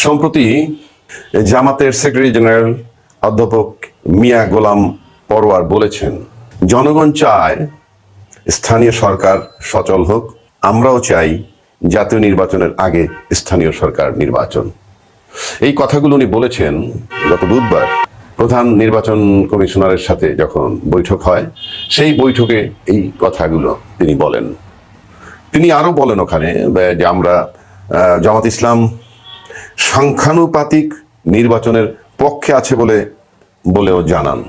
সম্প্রতি জামাতের secretary general অধ্যাপক মিয়া গোলাম পরোয়ার বলেছেন, জনগণ চায় স্থানীয় সরকার সচল হোক, আমরাও চাই জাতীয় নির্বাচনের আগে স্থানীয় সরকার নির্বাচন। এই কথাগুলো উনি বলেছেন গত বুধবার প্রধান নির্বাচন কমিশনারের সাথে যখন বৈঠক হয়, সেই বৈঠকে এই কথাগুলো তিনি বলেন। তিনি আরো বলেন ওখানে যে আমরা জামাত ইসলাম সংখ্যানুপাতিক নির্বাচনের পক্ষে আছে বলেও জানান,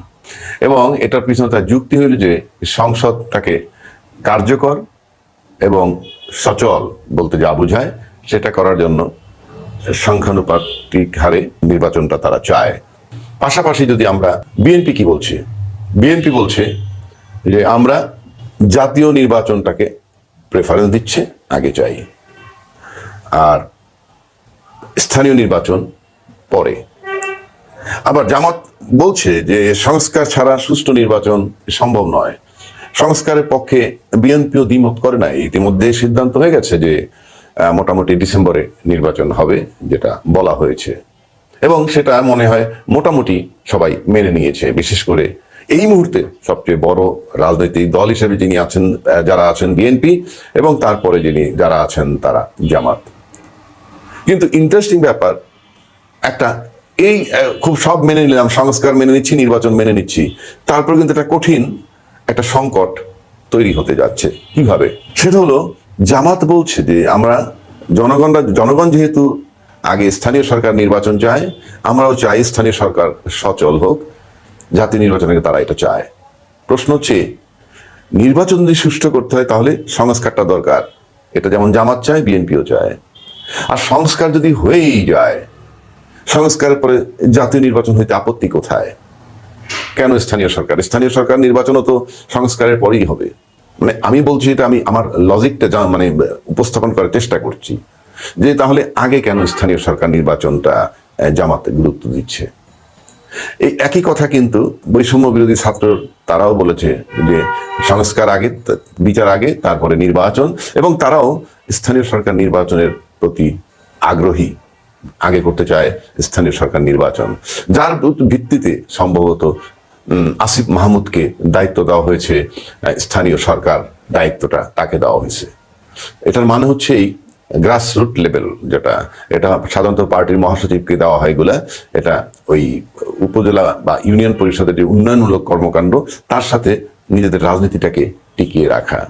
এবং এটার পিছনে তার যুক্তি হইল যে সংসদটাকে কার্যকর এবং সচল বলতে যা বোঝায় সেটা করার জন্য সংখ্যানুপাতিক হারে নির্বাচনটা তারা চায়। পাশাপাশি যদি আমরা বিএনপি কি বলছে, বিএনপি বলছে যে আমরা জাতীয় নির্বাচনটাকে প্রেফারেন্স দিচ্ছে, আগে চাই, আর স্থানীয় নির্বাচন পরে। আবার জামাত বলছে যে সংস্কার ছাড়া সুষ্ঠু নির্বাচন সম্ভব নয়। সংস্কারের পক্ষে বিএনপিও দ্বিমত করে নাই, ইতিমধ্যে সিদ্ধান্ত হয়ে গেছে যে মোটামুটি ডিসেম্বরে নির্বাচন হবে, যেটা বলা হয়েছে, এবং সেটা মনে হয় মোটামুটি সবাই মেনে নিয়েছে। বিশেষ করে এই মুহূর্তে সবচেয়ে বড় রাজনৈতিক দল হিসেবে যিনি আছেন, যারা আছেন বিএনপি, এবং তারপরে যারা আছেন তারা জামাত। কিন্তু ইন্টারেস্টিং ব্যাপার একটা, এই খুব সব মেনে নিলাম, সংস্কার মেনে নিচ্ছি, নির্বাচন মেনে নিচ্ছি, তারপর কিন্তু একটা কঠিন একটা সংকট তৈরি হতে যাচ্ছে। কিভাবে? সেটা হলো, জামাত বলছে যে আমরা জনগণ যেহেতু আগে স্থানীয় সরকার নির্বাচন চায়, আমরাও চাই স্থানীয় সরকার সচল হোক, জাতীয় নির্বাচনে তারা এটা চায়। প্রশ্ন হচ্ছে, নির্বাচন যদি সুষ্ঠু করতে হয় তাহলে সংস্কারটা দরকার, এটা যেমন জামাত চায়, বিএনপিও চায়। আর সংস্কার যদি হয়েই যায়, সংস্কারের পরে জাতীয় নির্বাচন হইতে আপত্তি কোথায়? কেন স্থানীয় সরকার নির্বাচনও তো সংস্কারের পরেই হবে। মানে আমি বলছি, এটা আমি আমার লজিকটা উপস্থাপন করার চেষ্টা করছি, যে তাহলে আগে কেন স্থানীয় সরকার নির্বাচনটা জামাতে গুরুত্ব দিচ্ছে। এই একই কথা কিন্তু বৈষম্য বিরোধী ছাত্র তারাও বলেছে যে সংস্কার আগে, বিচার আগে, তারপরে নির্বাচন, এবং তারাও স্থানীয় সরকার নির্বাচনের প্রতি আগ্রহী, আগে করতে চায় স্থানীয় সরকার নির্বাচন, যার ভিত্তিতে সম্ভবত আসিফ মাহমুদকে দায়িত্ব দেওয়া হয়েছে, স্থানীয় সরকার দায়িত্বটা তাকে দেওয়া হয়েছে। এটার মানে হচ্ছে এই গ্রাসরুট লেভেল, এটা সাধারণত পার্টির মহাসচিবকে দেওয়া হয় এগুলা, এটা ওই উপজেলা বা ইউনিয়ন পরিষদের যে উন্নয়নমূলক কর্মকাণ্ড, তার সাথে নিজেদের রাজনীতিটাকে টিকিয়ে রাখা।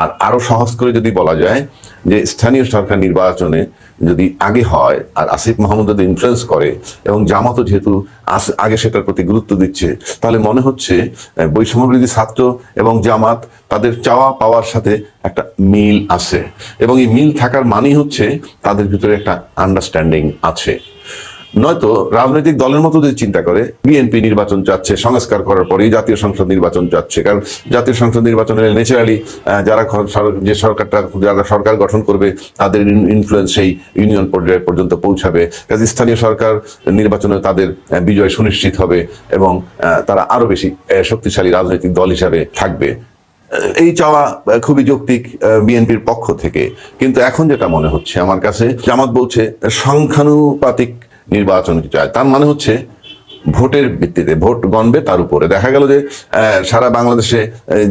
আর আরো সহজ করে যদি বলা যায় যে স্থানীয় সরকার নির্বাচনে যদি আগে হয়, আর আসিফ মাহমুদ যদি ইনফ্লুয়েন্স করে, এবং জামাতও যেহেতু আগে সেটার প্রতি গুরুত্ব দিচ্ছে, তাহলে মনে হচ্ছে বৈষম্যবিরোধী ছাত্র এবং জামাত তাদের চাওয়া পাওয়ার সাথে একটা মিল আছে, এবং এই মিল থাকার মানেই হচ্ছে তাদের ভিতরে একটা আন্ডারস্ট্যান্ডিং আছে। নয়তো রাজনৈতিক দলের মতো যদি চিন্তা করে, বিএনপি নির্বাচন চাচ্ছে, সংস্কার করার পরেই জাতীয় সংসদ নির্বাচন চাচ্ছে, কারণ জাতীয় সংসদ নির্বাচনে ন্যাচারালি যারা সরকার গঠন করবে তাদের ইনফ্লুয়েন্স সেই ইউনিয়ন পর্যায় পর্যন্ত পৌঁছাবে, কাজে স্থানীয় সরকার নির্বাচনে তাদের বিজয় সুনিশ্চিত হবে, এবং তারা আরো বেশি শক্তিশালী রাজনৈতিক দল হিসাবে থাকবে। এই চাওয়া খুবই যৌক্তিক বিএনপির পক্ষ থেকে। কিন্তু এখন যেটা মনে হচ্ছে আমার কাছে, জামাত বলছে সংখ্যানুপাতিক নির্বাচন চায়, তার মানে হচ্ছে ভোটের ভিত্তিতে, ভোট গণবে, তার উপরে দেখা গেল যে সারা বাংলাদেশে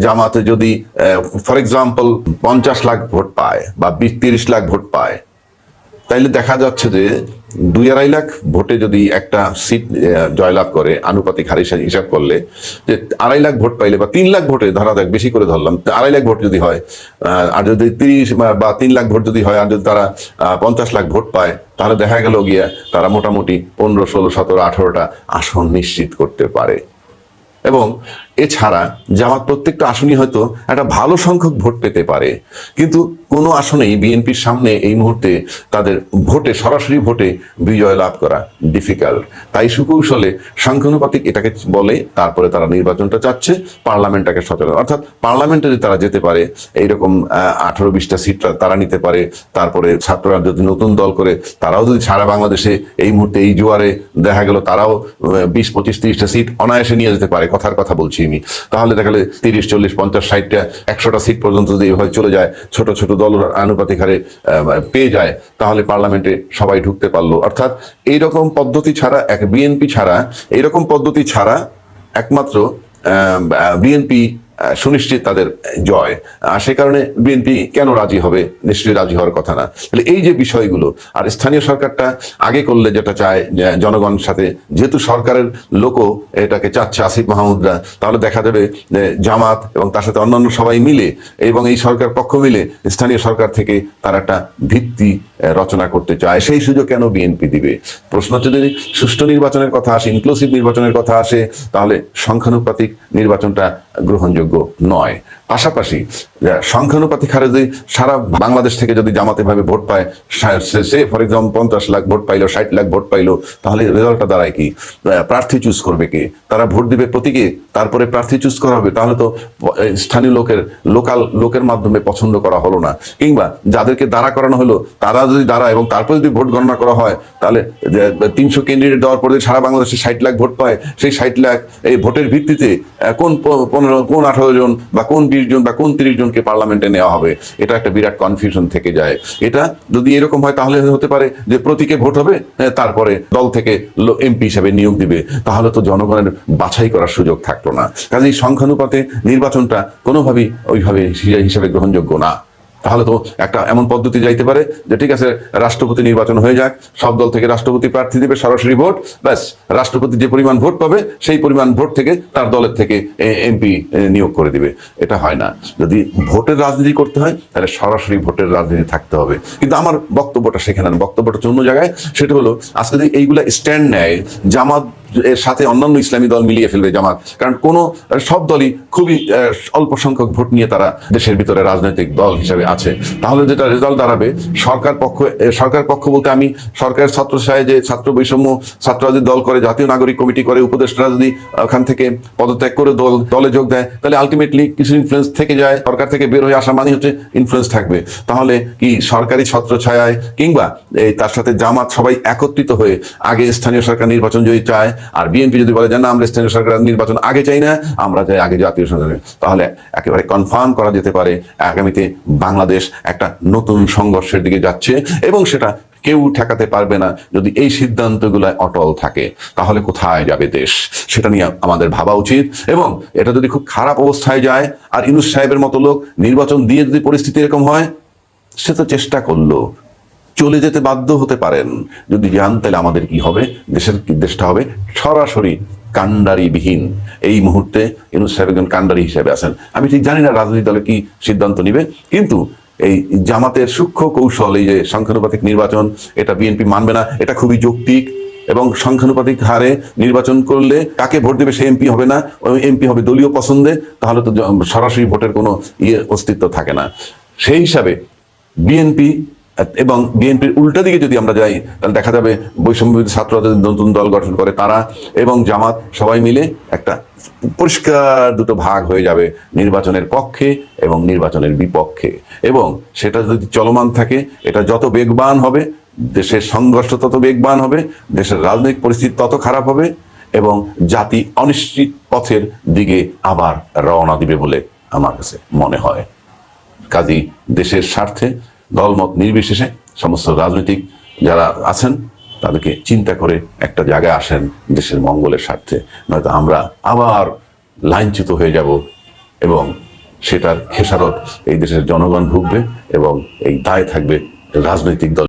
জামাতে যদি ফর এক্সাম্পল 50 লাখ ভোট পায় বা 30 লাখ ভোট পায়, তাইলে দেখা যাচ্ছে যে 2-2.5 লাখ ভোটে যদি একটা সিট জয়লাভ করে, আনুপাতিক হারে হিসাব করলে যে 2.5 লাখ ভোট পাইলে, বা 3 লাখ ভোটে ধরা যাক, বেশি করে ধরলাম, 2.5 লাখ ভোট যদি হয়, আর যদি 30 বা 3 লাখ ভোট যদি হয়, আর যদি তারা 50 লাখ ভোট পায়, তাহলে দেখা গেল গিয়া তারা মোটামুটি 15, 16, 17, 18টা আসন নিশ্চিত করতে পারে। এবং এছাড়া জামাত প্রত্যেকটা আসনই হয়তো একটা ভালো সংখ্যক ভোট পেতে পারে, কিন্তু কোনো আসনেই বিএনপির সামনে এই মুহূর্তে তাদের ভোটে, সরাসরি ভোটে বিজয় লাভ করা ডিফিকাল্ট। তাই সুকৌশলে সংখ্যানুপাতিক এটাকে বলে, তারপরে তারা নির্বাচনটা চাচ্ছে, পার্লামেন্টটাকে সচল, অর্থাৎ পার্লামেন্টে যদি তারা যেতে পারে, এইরকম 18-20টা সিট তারা নিতে পারে, তারপরে ছাত্ররা যদি নতুন দল করে, তারাও যদি সারা বাংলাদেশে এই মুহূর্তে এই জোয়ারে দেখা গেল তারাও 20, 25, 30টা সিট অনায়াসে নিয়ে যেতে পারে, কথার কথা বলছি, মুসলিমই, তাহলে দেখা গেলে 30, 40, 50, 60টা 100টা সিট পর্যন্ত যদি এভাবে চলে যায়, ছোট ছোট দল আনুপাতিক হারে পেয়ে যায়, তাহলে পার্লামেন্টে সবাই ঢুকতে পারলো। অর্থাৎ এইরকম পদ্ধতি ছাড়া, বিএনপি ছাড়া, এইরকম পদ্ধতি ছাড়া একমাত্র বিএনপি সুনিশ্চিত তাদের জয়। সে কারণে বিএনপি কেন রাজি হবে? নিশ্চয়ই রাজি হওয়ার কথা না। তাহলে এই যে বিষয়গুলো, আর স্থানীয় সরকারটা আগে করলে যেটা চায় জনগণের সাথে, যেহেতু সরকারের লোকও এটাকে চাচ্ছে আসিফ মাহমুদরা, তাহলে দেখা যাবে জামাত এবং তার সাথে অন্যান্য সবাই মিলে এবং এই সরকার পক্ষ মিলে স্থানীয় সরকার থেকে তারা একটা ভিত্তি রচনা করতে চায়। সেই সুযোগ কেন বিএনপি দিবে? প্রশ্ন হচ্ছে, যদি সুষ্ঠু নির্বাচনের কথা আসে, ইনক্লুসিভ নির্বাচনের কথা আসে, তাহলে সংখ্যানুপাতিক নির্বাচনটা গ্রহণযোগ্য নয়। পাশাপাশি সংখ্যানুপাতিক হারে যদি সারা বাংলাদেশ থেকে যদি জামাতে ভাবে ভোট পায়, সে ফর এক্সাম্পল 50 লাখ ভোট পাইলো, 60 লাখ ভোট পাইলো, তাহলে রেজাল্টটা দাঁড়ায় কি? প্রার্থী চুজ করবে কে? তারা ভোট দিবে প্রতীকে, তারপরে প্রার্থী চুজ করা হবে। তাহলে তো স্থানীয় লোকাল লোকের মাধ্যমে পছন্দ করা হলো না। কিংবা যাদেরকে দাঁড়া করানো হলো, তারা যদি দাঁড়ায় এবং তারপরে যদি ভোট গণনা করা হয়, তাহলে 300 ক্যান্ডিডেট দেওয়ার পরে সারা বাংলাদেশে 60 লাখ ভোট পায়, সেই 60 লাখ এই ভোটের ভিত্তিতে কোন 18 জন বা কোন 20 জন বা কোন 30 জনকে পার্লামেন্টে নেওয়া হবে, এটা একটা বিরাট কনফিউশন থেকে যায়। এটা যদি এরকম হয়, তাহলে হতে পারে যে প্রতীকে ভোট হবে, তারপরে দল থেকে এমপি হিসেবে নিয়োগ দিবে, তাহলে তো জনগণের বাছাই করার সুযোগ থাকলো না। কাজেই সংখ্যানুপাতে নির্বাচনটা কোনোভাবেই ওইভাবে হিসাবে গ্রহণযোগ্য না। তাহলে তো একটা এমন পদ্ধতি যাইতে পারে যে ঠিক আছে, রাষ্ট্রপতি নির্বাচন হয়ে যাক, সব দল থেকে রাষ্ট্রপতি প্রার্থী দিবে, সরাসরি ভোট, ব্যাস রাষ্ট্রপতি যে পরিমাণ ভোট পাবে সেই পরিমাণ ভোট থেকে তার দলের থেকে এমপি নিয়োগ করে দিবে। এটা হয় না। যদি ভোটের রাজনীতি করতে হয়, তাহলে সরাসরি ভোটের রাজনীতি থাকতে হবে। কিন্তু আমার বক্তব্যটা সেখানে না, বক্তব্যটা হচ্ছে অন্য জায়গায়। সেটা হলো, আজকে যদি এইগুলা স্ট্যান্ড নেয়, জামাত এর সাথে অন্যান্য ইসলামী দল মিলিয়ে ফেলবে জামাত, কারণ সব দলই খুবই অল্প সংখ্যক ভোট নিয়ে তারা দেশের ভিতরে রাজনৈতিক দল হিসেবে আছে। তাহলে যেটা রেজাল্ট দাঁড়াবে, সরকার পক্ষ বলতে আমি সরকারের ছত্রছায়ায় যে ছাত্র বৈষম্য ছাত্ররা যদি দল করে, জাতীয় নাগরিক কমিটি করে, উপদেষ্টারা যদি ওখান থেকে পদত্যাগ করে দলে যোগ দেয়, তাহলে আলটিমেটলি কিছু ইনফ্লুয়েন্স থেকে যায়। সরকার থেকে বের হয়ে আসা মানে হচ্ছে ইনফ্লুয়েন্স থাকবে। তাহলে কি সরকারি ছত্রছায়ায় কিংবা তার সাথে জামাত সবাই একত্রিত হয়ে আগে স্থানীয় সরকার নির্বাচন যদি চায়, আর বিএনপি যদি বলে যে না, আমরা স্থানীয় সরকার নির্বাচন আগে চাই না, আমরা চাই আগে জাতীয় সরকার, তাহলে একেবারে কনফার্ম করা যেতে পারে আগামীতে বাংলাদেশ একটা নতুন সংঘর্ষের দিকে যাচ্ছে, এবং সেটা কেউ ঠেকাতে পারবে না যদি এই সিদ্ধান্তগুলো অটল থাকে। তাহলে কোথায় যাবে দেশ, সেটা নিয়ে আমাদের ভাবা উচিত। এবং এটা যদি খুব খারাপ অবস্থায় যায়, আর ইউনূস সাহেবের মতো লোক নির্বাচন দিয়ে যদি পরিস্থিতি এরকম হয়, সে তো চেষ্টা করলো, চলে যেতে বাধ্য হতে পারেন। যদি যান, তাহলে আমাদের কি হবে? দেশটা হবে সরাসরি কান্ডারিবিহীন। এই মুহূর্তে ইউনূস সাহেব একজন কান্ডারি হিসেবে আছেন। আমি ঠিক জানি না রাজনৈতিক দলে কি সিদ্ধান্ত নিবে, কিন্তু এই জামাতের সূক্ষ্ম কৌশল, এই যে সংখ্যানুপাতিক নির্বাচন, এটা বিএনপি মানবে না। এটা খুবই যৌক্তিক, এবং সংখ্যানুপাতিক হারে নির্বাচন করলে কাকে ভোট দেবে সে এমপি হবে না, ওই এমপি হবে দলীয় পছন্দে, তাহলে তো সরাসরি ভোটের কোনো অস্তিত্ব থাকে না। সেই হিসাবে বিএনপি এবং বিএনপির উল্টা দিকে যদি আমরা যাই, তাহলে দেখা যাবে বৈষম্য ছাত্ররা যদি নতুন দল গঠন করে, তারা এবং জামাত সবাই মিলে একটা পরিষ্কার দুটো ভাগ হয়ে যাবে, নির্বাচনের পক্ষে এবং নির্বাচনের বিপক্ষে। এবং সেটা যদি চলমান থাকে, এটা যত বেগবান হবে, দেশের সংঘর্ষ তত বেগবান হবে, দেশের রাজনৈতিক পরিস্থিতি তত খারাপ হবে, এবং জাতি অনিশ্চিত পথের দিকে আবার রওনা দিবে বলে আমার কাছে মনে হয়। কাজেই দেশের স্বার্থে দলমত নির্বিশেষে সমস্ত রাজনৈতিক যারা আছেন, তাদেরকে চিন্তা করে একটা জায়গায় আসেন দেশের মঙ্গলের স্বার্থে, নয়তো আমরা আবার লাইনচ্যুত হয়ে যাব, এবং সেটার খেসারত এই দেশের জনগণ ভুগবে, এবং এই দায় থাকবে রাজনৈতিক দল।